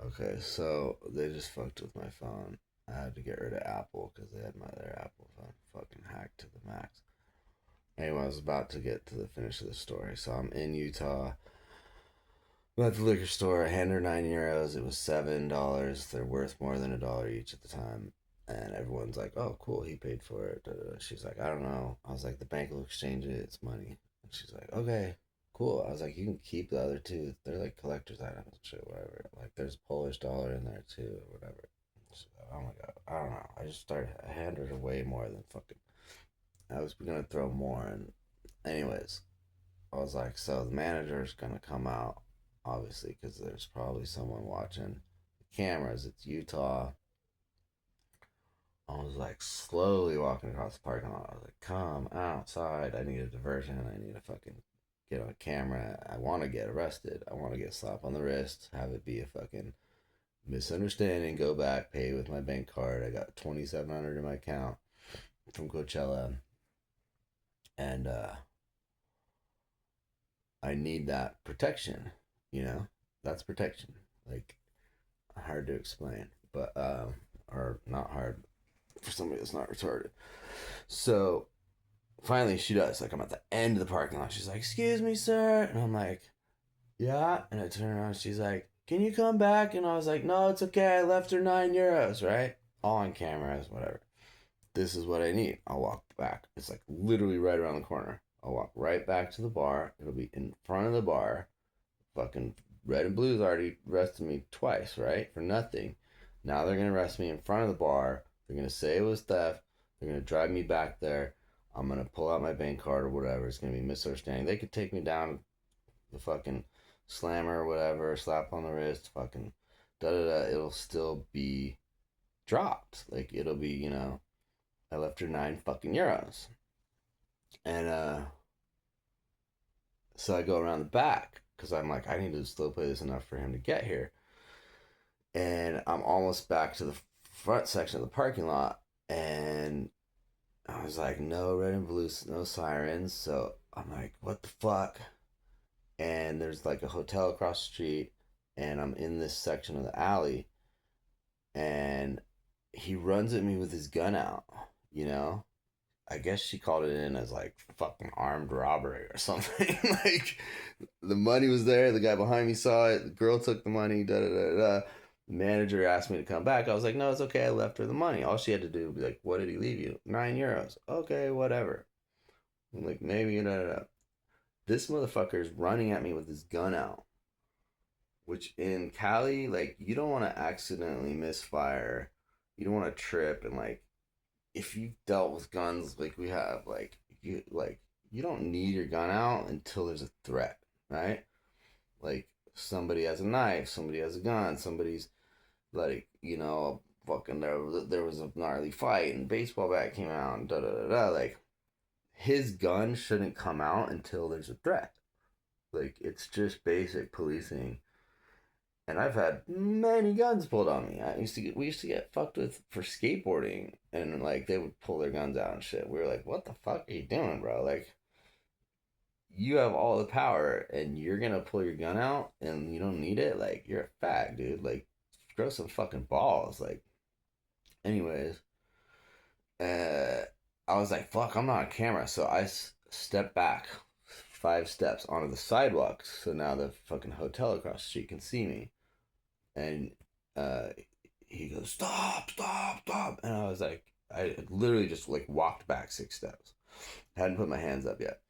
Okay, so they just fucked with my phone. I had to get rid of Apple because they had my other Apple phone fucking hacked to the max. Anyway, I was about to get to the finish of the story. So I'm in Utah. I'm at the liquor store. I hand her €9. It was $7. They're worth more than $1 each at the time. And everyone's like, "Oh, cool, he paid for it." Da, da, da. She's like, "I don't know." I was like, "The bank will exchange it. It's money." And she's like, "Okay, cool." I was like, "You can keep the other two. They're like collector's items and shit, whatever. Like, there's a Polish dollar in there too, or whatever." She's like, "Oh my god, I don't know." I just started. I handed her way more than fucking. I was gonna throw more, and anyways, I was like, "So the manager's gonna come out, obviously, because there's probably someone watching the cameras. It's Utah." I was like slowly walking across the parking lot. I was like, "Come outside. I need a diversion. I need to fucking get on camera. I want to get arrested. I want to get slapped on the wrist. Have it be a fucking misunderstanding. Go back, pay with my bank card. I got 2,700 in my account from Coachella, and I need that protection. You know, that's protection. Like hard to explain, but or not hard for somebody that's not retarded. So finally, she does. Like, I'm at the end of the parking lot. She's like, "Excuse me, sir." And I'm like, "Yeah." And I turn around. She's like, "Can you come back?" And I was like, "No, it's okay. I left her €9, right?" All on cameras, whatever. This is what I need. I'll walk back. It's like literally right around the corner. I'll walk right back to the bar. It'll be in front of the bar. Fucking red and blues already arrested me twice, right? For nothing. Now they're going to arrest me in front of the bar. They're going to say it was theft. They're going to drive me back there. I'm going to pull out my bank card or whatever. It's going to be misunderstanding. They could take me down the fucking slammer or whatever, slap on the wrist, fucking da da da. It'll still be dropped. Like, it'll be, I left her €9. And so I go around the back because I'm like, I need to slow play this enough for him to get here. And I'm almost back to the front section of the parking lot, and I was like, no red and blue, no sirens. So I'm like, what the fuck? And there's like a hotel across the street, and I'm in this section of the alley, and he runs at me with his gun out, you know? I guess she called it in as like fucking armed robbery or something. Like the money was there, the guy behind me saw it, the girl took the money, da da da da. The manager asked me to come back. I was like, "No, it's okay. I left her the money." All she had to do was be like, "What did he leave you?" €9. Okay, whatever. I'm like, maybe da da da. This motherfucker is running at me with his gun out. Which in Cali, like, you don't want to accidentally misfire. You don't want to trip and like if you've dealt with guns like we have, you don't need your gun out until there's a threat, right? Like somebody has a knife, somebody has a gun, somebody's like, fucking there was a gnarly fight and baseball bat came out and da da da da. Like his gun shouldn't come out until there's a threat. Like it's just basic policing. And I've had many guns pulled on me. We used to get fucked with for skateboarding, and like they would pull their guns out and shit. We were like, "What the fuck are you doing, bro? Like, you have all the power, and you're gonna pull your gun out, and you don't need it. Like, you're a fag, dude. Like, grow some fucking balls." Like, anyways, uh, I was like, "Fuck, I'm not on camera," so I stepped back 5 steps onto the sidewalk, so now the fucking hotel across the street can see me, and uh he goes, "Stop, stop, stop." And I was like, I literally just like walked back 6 steps. I hadn't put my hands up yet.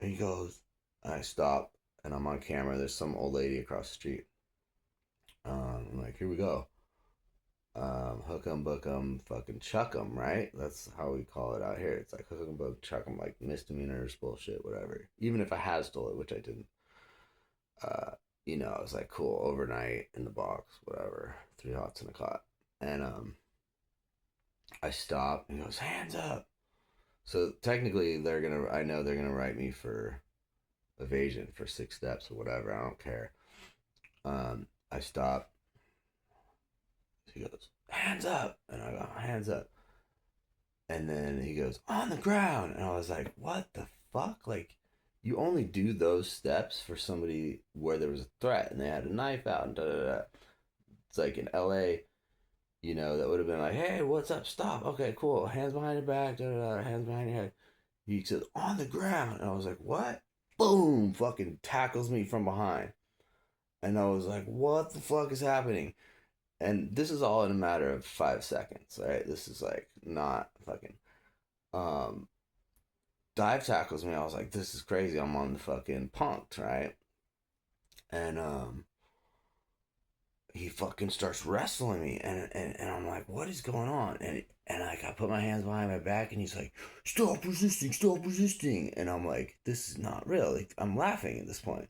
And he goes, I stop and I'm on camera. There's some old lady across the street. I'm like, here we go. Hook 'em, book 'em, fucking chuck 'em, right? That's how we call it out here. It's like hook 'em, book, chuck 'em, like misdemeanors, bullshit, whatever. Even if I had stole it, which I didn't. Uh, I was like, cool, overnight in the box, whatever. 3 hots in a cot. And I stop and he goes, "Hands up." So technically I know they're gonna write me for evasion for 6 steps or whatever. I don't care. I stop. He goes, "Hands up." And I go, "Hands up." And then he goes, "On the ground." And I was like, what the fuck? Like, you only do those steps for somebody where there was a threat and they had a knife out and da da da. It's like in LA, you know, that would have been like, hey, what's up? Stop. Okay, cool. Hands behind your back, da, da, da, hands behind your head. He said, on the ground. And I was like, what? Boom! Fucking tackles me from behind. And I was like, what the fuck is happening? And this is all in a matter of 5 seconds, right? This is like not fucking um dive tackles me. I was like, this is crazy. I'm on the fucking punked, right? And he fucking starts wrestling me, and I'm like, what is going on? And like I put my hands behind my back, and he's like, stop resisting, and I'm like, this is not real. Like, I'm laughing at this point,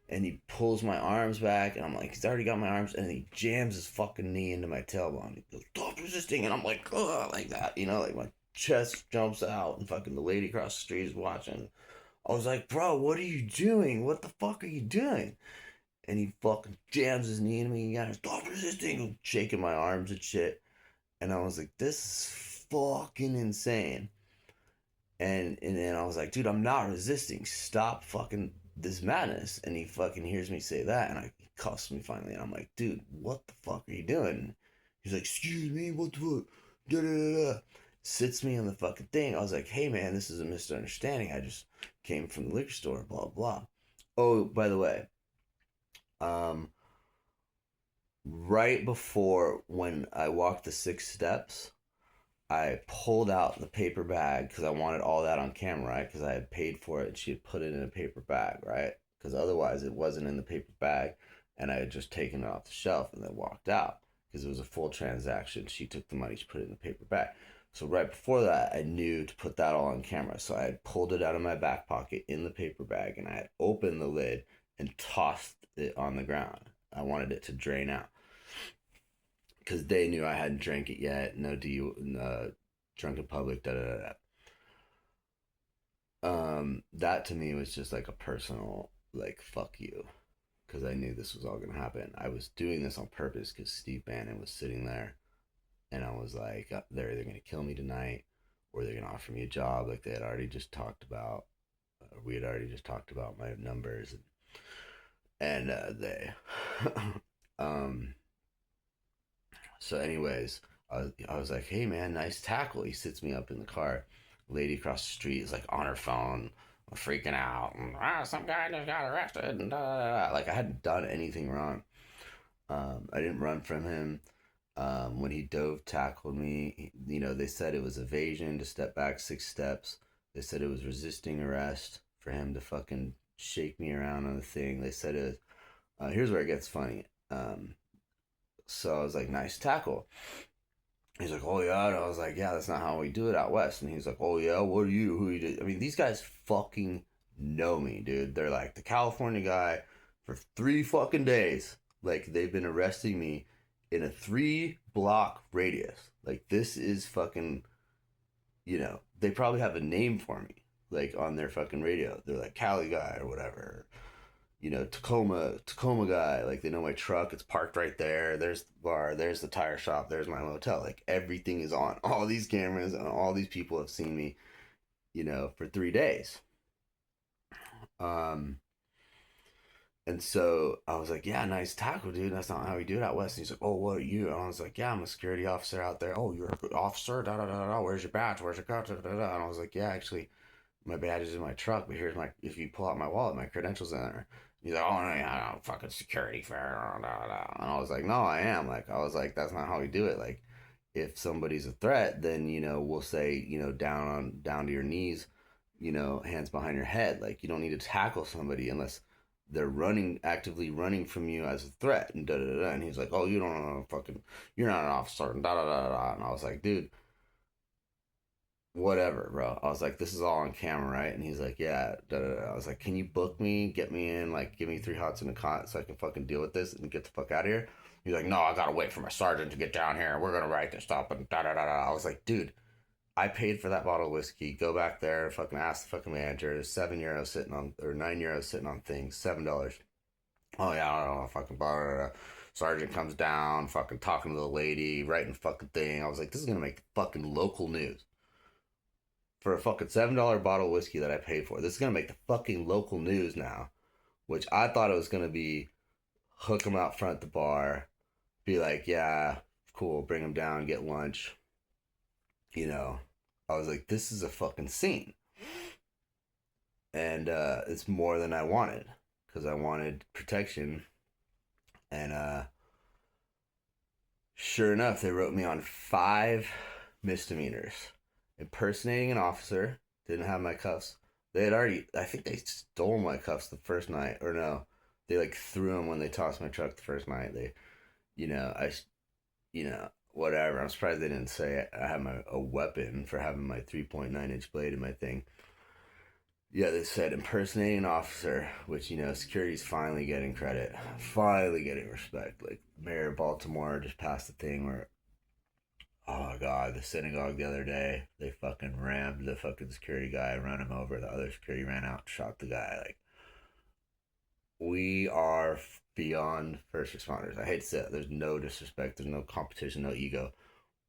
and he pulls my arms back, and I'm like, he's already got my arms, and he jams his fucking knee into my tailbone. He goes, stop resisting, and I'm like, ugh, like that, you know, like my chest jumps out, and fucking the lady across the street is watching. I was like, bro, what are you doing? What the fuck are you doing? And he fucking jams his knee into me again. Stop resisting, shaking my arms and shit. And I was like, this is fucking insane. And then I was like, dude, I'm not resisting. Stop fucking this madness. And he fucking hears me say that, and he cuffs me finally. And I'm like, dude, what the fuck are you doing? He's like, excuse me, what the fuck? Da, da, da, da. Sits me on the fucking thing. I was like, hey man, this is a misunderstanding. I just came from the liquor store, blah blah. Oh, by the way, um, right before when I walked the 6 steps, I pulled out the paper bag because I wanted all that on camera, right? Because I had paid for it and she had put it in a paper bag, right? Because otherwise it wasn't in the paper bag and I had just taken it off the shelf and then walked out because it was a full transaction. She took the money, she put it in the paper bag. So right before that, I knew to put that all on camera. So I had pulled it out of my back pocket in the paper bag and I had opened the lid and tossed it on the ground. I wanted it to drain out because they knew I hadn't drank it yet. No drunk in public. Da da da. That to me was just like a personal like fuck you, because I knew this was all gonna happen. I was doing this on purpose because Steve Bannon was sitting there, and I was like, they're either gonna kill me tonight, or they're gonna offer me a job, like they had already just talked about. We had already just talked about my numbers, and they, um, so, anyways, I was like, hey, man, nice tackle. He sits me up in the car. Lady across the street is like on her phone, freaking out. And, some guy just got arrested. And da, da, da. Like, I hadn't done anything wrong. I didn't run from him. When he dove tackled me, you know, they said it was evasion to step back 6 steps. They said it was resisting arrest for him to fucking shake me around on the thing. They said it was, here's where it gets funny. So I was like, nice tackle. He's like, oh yeah. And I was like, yeah, that's not how we do it out west. And he's like, oh yeah, what are you? Who are you? I mean, these guys fucking know me, dude. They're like the California guy for 3 fucking days. Like they've been arresting me in a 3 block radius. Like this is fucking, you know, they probably have a name for me, like on their fucking radio. They're like Cali guy or whatever, you know, Tacoma guy. Like they know my truck. It's parked right there. There's the bar. There's the tire shop. There's my motel. Like everything is on. All these cameras and all these people have seen me, you know, for 3 days. Um, and so I was like, yeah, nice tackle, dude. That's not how we do it out west. And he's like, oh, what are you? And I was like, yeah, I'm a security officer out there. Oh, you're an officer? Da da da da. Where's your badge? Where's your cut? Da, da, da. And I was like, yeah, actually, my badge is in my truck, but here's my, if you pull out my wallet, my credentials in there. He's like, oh, no, yeah, no, fucking security fair. Da, da, da. And I was like, no, I am. Like, I was like, that's not how we do it. Like, if somebody's a threat, then, you know, we'll say, you know, down to your knees, you know, hands behind your head. Like, you don't need to tackle somebody unless they're actively running from you as a threat. And da da da. And he's like, oh, you don't know, fucking, you're not an officer. And da da da da. And I was like, dude, whatever, bro. I was like, this is all on camera, right? And he's like, yeah. Da, da, da. I was like, can you book me, get me in, like, give me 3 hots and a cot so I can fucking deal with this and get the fuck out of here? He's like, no, I gotta wait for my sergeant to get down here. We're gonna write this up and da da da da. I was like, dude, I paid for that bottle of whiskey. Go back there, fucking ask the fucking manager. There's €7 sitting on, or €9 sitting on things, $7. Oh yeah, I don't know, fucking blah, blah, blah. Sergeant comes down, fucking talking to the lady, writing fucking thing. I was like, this is gonna make fucking local news for a fucking $7 bottle of whiskey that I paid for. This is gonna make the fucking local news now, which I thought it was gonna be hook him out front at the bar, be like, yeah, cool, bring him down, get lunch. You know, I was like, this is a fucking scene. And it's more than I wanted because I wanted protection. And sure enough, they wrote me on 5 misdemeanors: impersonating an officer, didn't have my cuffs. They had already, I think they stole my cuffs the first night, or no, they like threw them when they tossed my truck the first night. They, you know, I, whatever. I'm surprised they didn't say I had a weapon for having my 3.9 inch blade in my thing. Yeah, they said impersonating an officer, which, security's finally getting credit, finally getting respect. Like, Mayor of Baltimore just passed a thing where, oh my God, the synagogue the other day, they fucking rammed the fucking security guy, ran him over. The other security ran out, shot the guy. Like, we are beyond first responders. I hate to say it. There's no disrespect, there's no competition, no ego.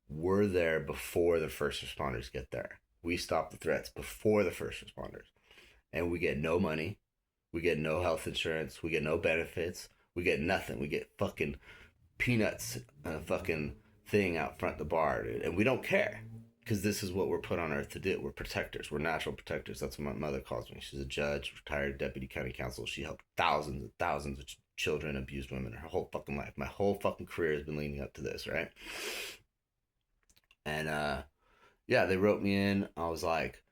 We're there before the first responders get there. We stop the threats before the first responders. And we get no money. We get no health insurance. We get no benefits. We get nothing. We get fucking peanuts and a fucking thing out front the bar, dude. And we don't care because this is what we're put on earth to do. We're protectors. We're natural protectors. That's what my mother calls me. She's a judge, retired deputy county counsel. She helped thousands and thousands of children, abused women her whole fucking life. My whole fucking career has been leading up to this, right? And yeah, they wrote me in. I was like,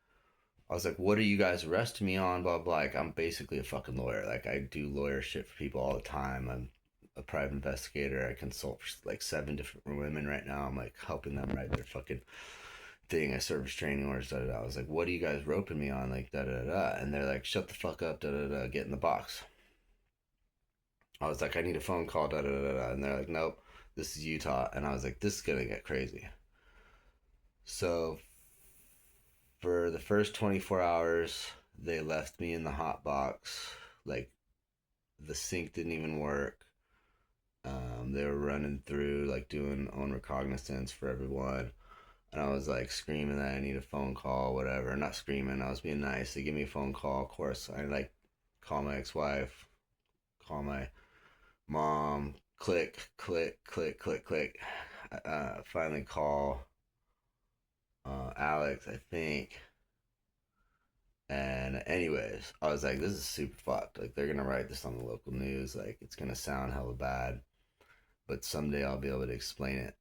what are you guys arresting me on? Blah, blah. Like, I'm basically a fucking lawyer. Like, I do lawyer shit for people all the time. I'm a private investigator. I consult for like 7 different women right now. I'm like helping them write their fucking thing. I serve restraining orders. Da, da, da. I was like, what are you guys roping me on? Like, da da da. And they're like, shut the fuck up. Da da da. Get in the box. I was like, I need a phone call. Da da da da. And they're like, nope, this is Utah. And I was like, this is gonna get crazy. So for the first 24 hours, they left me in the hot box. Like, the sink didn't even work. They were running through, like, doing own recognizance for everyone. And I was like screaming that I need a phone call, whatever. Not screaming, I was being nice. They give me a phone call. Of course, I like call my ex wife, call my mom, click, click, click, click, click. Finally call Alex, I think. And anyways, I was like, this is super fucked. Like, they're gonna write this on the local news. Like, it's gonna sound hella bad, but someday I'll be able to explain it,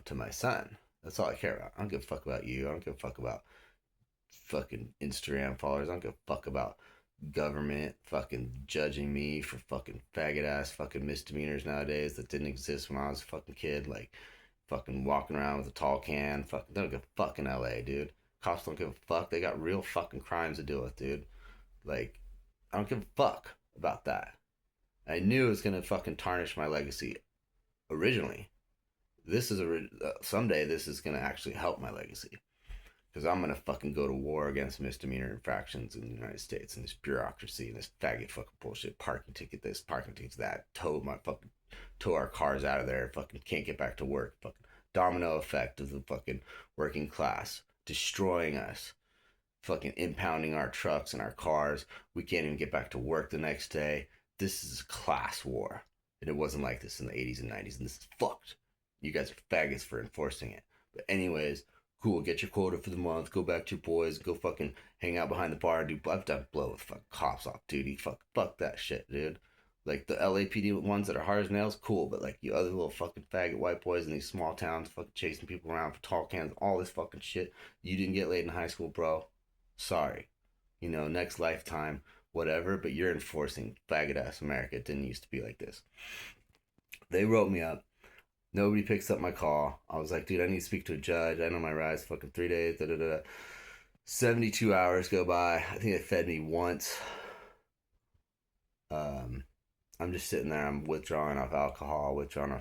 to my son. That's all I care about. I don't give a fuck about you. I don't give a fuck about fucking Instagram followers. I don't give a fuck about government fucking judging me for fucking faggot ass fucking misdemeanors nowadays that didn't exist when I was a fucking kid. Like, fucking walking around with a tall can. Fucking, they don't give a fuck in LA, dude. Cops don't give a fuck. They got real fucking crimes to deal with, dude. Like, I don't give a fuck about that. I knew it was gonna fucking tarnish my legacy originally. This is someday this is gonna actually help my legacy because I'm gonna fucking go to war against misdemeanor infractions in the United States and this bureaucracy and this faggot fucking bullshit. Parking ticket this, parking ticket that. Tow our cars out of there. Fucking can't get back to work. Fucking domino effect of the fucking working class destroying us. Fucking impounding our trucks and our cars. We can't even get back to work the next day. This is a class war. And it wasn't like this in the 80s and 90s. And this is fucked. You guys are faggots for enforcing it. But anyways, cool. Get your quota for the month. Go back to your boys. Go fucking hang out behind the bar. Dude, I've done blow with fucking cops off duty. Fuck that shit, dude. Like, the LAPD ones that are hard as nails, cool. But like, you other little fucking faggot white boys in these small towns fucking chasing people around for tall cans, all this fucking shit. You didn't get laid in high school, bro. Sorry. Next lifetime, whatever, but you're enforcing faggot ass America. It didn't used to be like this. They wrote me up. Nobody picks up my call. I was like, dude, I need to speak to a judge. I know my ride's fucking 3 days. Da, da, da. 72 hours go by. I think they fed me once. I'm just sitting there. I'm withdrawing off alcohol, withdrawing off